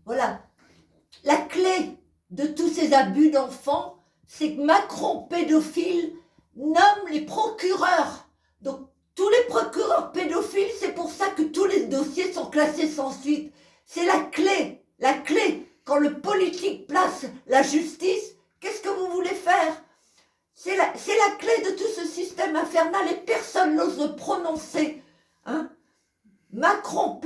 Voilà. La clé de tous ces abus d'enfants, c'est que Macron, pédophile, nomme les procureurs. Donc, tous les procureurs pédophiles, c'est pour ça que tous les dossiers sont classés sans suite. C'est la clé. La clé. Quand le politique place la justice, qu'est-ce que vous voulez faire? C'est la clé de tout ce système infernal et personne n'ose le prononcer. Hein? Macron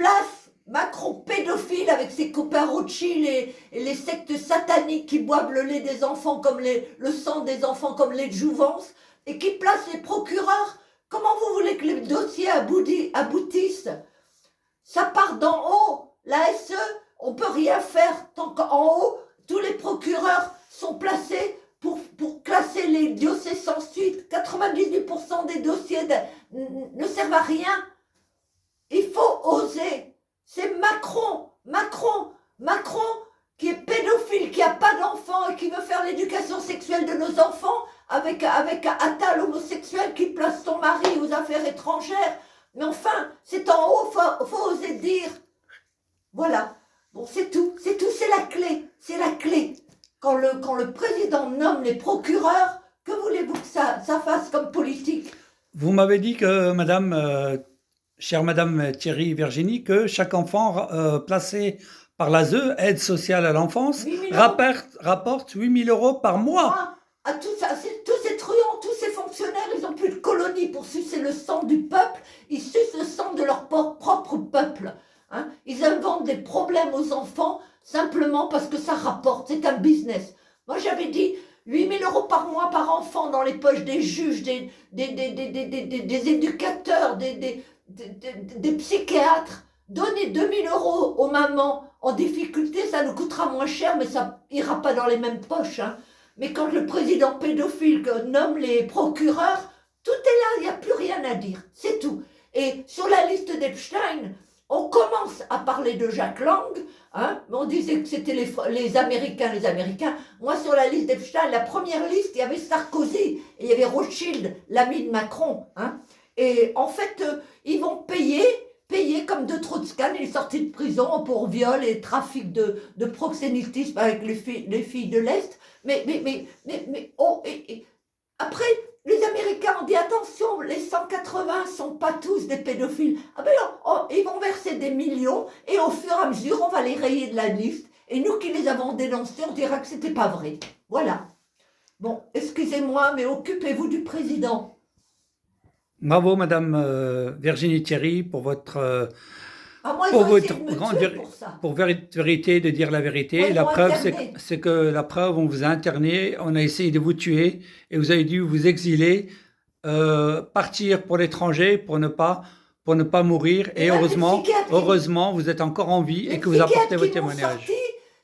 pédophile avec ses copains Rothschild et les sectes sataniques qui boivent le lait des enfants comme le sang des enfants comme lait de jouvence et qui placent les procureurs. Comment vous voulez que les dossiers aboutissent? Ça part d'en haut. La SE, on peut rien faire tant qu'en haut, tous les procureurs sont placés pour classer les dossiers sans suite. 98% des dossiers ne servent à rien. Il faut oser. C'est Macron qui est pédophile, qui n'a pas d'enfants et qui veut faire l'éducation sexuelle de nos enfants avec Attal homosexuel qui place son mari aux affaires étrangères. Mais enfin, c'est en haut, faut oser dire. Voilà. Bon, c'est tout, c'est la clé. Quand le président nomme les procureurs, que voulez-vous que ça fasse comme politique? Vous m'avez dit que chère Madame Thierry Virginie, que chaque enfant placé par l'ASE, aide sociale à l'enfance, rapporte 8 000 € par mois. À tous ces truands, tous ces fonctionnaires, ils n'ont plus de colonie pour sucer le sang du peuple, ils sucent le sang de leur propre peuple. Hein? Ils inventent des problèmes aux enfants simplement parce que ça rapporte, c'est un business. Moi j'avais dit 8 000 € par mois par enfant dans les poches des juges, des éducateurs, des psychiatres. Donner 2 000 € aux mamans en difficulté, ça nous coûtera moins cher, mais ça ira pas dans les mêmes poches. Hein. Mais quand le président pédophile nomme les procureurs, tout est là, il n'y a plus rien à dire, c'est tout. Et sur la liste d'Epstein, on commence à parler de Jack Lang, hein, on disait que c'était les Américains. Moi, sur la liste d'Epstein, la première liste, il y avait Sarkozy et il y avait Rothschild, l'ami de Macron. Hein. Et en fait, ils vont payer comme de Trotskane, il est sorti de prison pour viol et trafic de proxénétisme avec les filles de l'Est. Mais après, les Américains ont dit attention, les 180 sont pas tous des pédophiles. Ah ben non, ils vont verser des millions et au fur et à mesure, on va les rayer de la liste. Et nous qui les avons dénoncés, on dira que c'était pas vrai. Voilà. Bon, excusez-moi, mais occupez-vous du président. Bravo Madame Virginie Thierry pour votre vérité de dire la vérité. Moi, la preuve, c'est que la preuve, on vous a interné, on a essayé de vous tuer et vous avez dû vous exiler, partir pour l'étranger pour ne pas mourir. Et heureusement, vous êtes encore en vie et que vous apportez votre témoignage.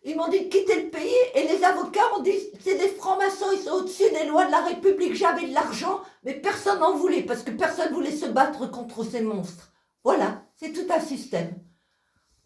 Ils m'ont dit de quitter le pays et les avocats ont dit c'est des francs-maçons, ils sont au-dessus des lois de la République. J'avais de l'argent, mais personne n'en voulait parce que personne voulait se battre contre ces monstres. Voilà, c'est tout un système.